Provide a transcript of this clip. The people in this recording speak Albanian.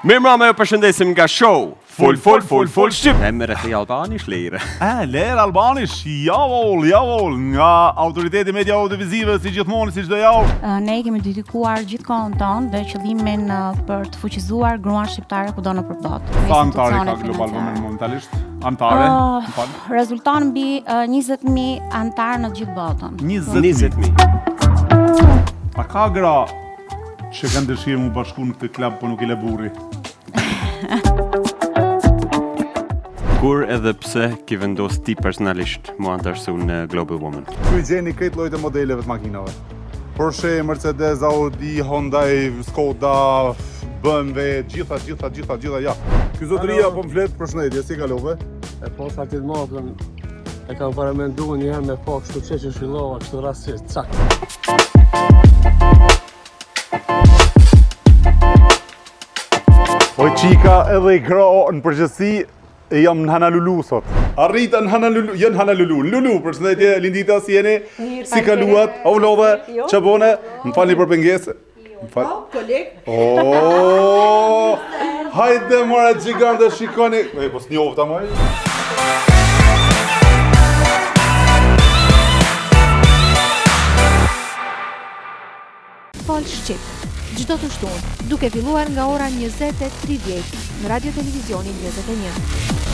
Mirëmbrëma, ju përshëndesim nga show Full Shqip. Emret e Albanish lejre. Ler Albanish, javol, nga autoriteti media audiovizive si gjithmonë, si çdo javë. Ne kemi dedikuar gjithë kohën tonë dhe qëllimin për të fuqizuar gruan shqiptare kudo nëpër botë. Sa anëtare ka global momentalisht? Anëtare? Rezulton mbi 20.000 anëtarë në gjithë botën. 20.000. A ka gra që kanë dëshirë mu bashku në këtë klub, po nuk i le burri? Kur edhe pse ki vendos ti personalisht mu antarësu në Global Woman? Ku i gjeni këtë lloj të modeleve të makinave. Porsche, Mercedes, Audi, Hyundai, Skoda, BMW, gjitha, ja. Ky zotëria po më flet, përshëndetje, si kalove? E po faktit modën e kam paramendu njëherë me po kështu që shillova, kështu rastisht, cak. Oj qika edhe i kro në përgjithësi, jam në Hanalulu sot. Arrita në Hanalulu, jënë Hanalulu, Lulu, përshëndetje, Lindita, si jeni? Si kaluat? O lodhe, që bone? Më falni për pengese. Më falni. Koleg. Hajde mora gjigante, shikoni. Po s'njofta moj. Full Shqip, çdo të shtunë, duke filluar nga ora 20:30 në Radio Televizionin 21.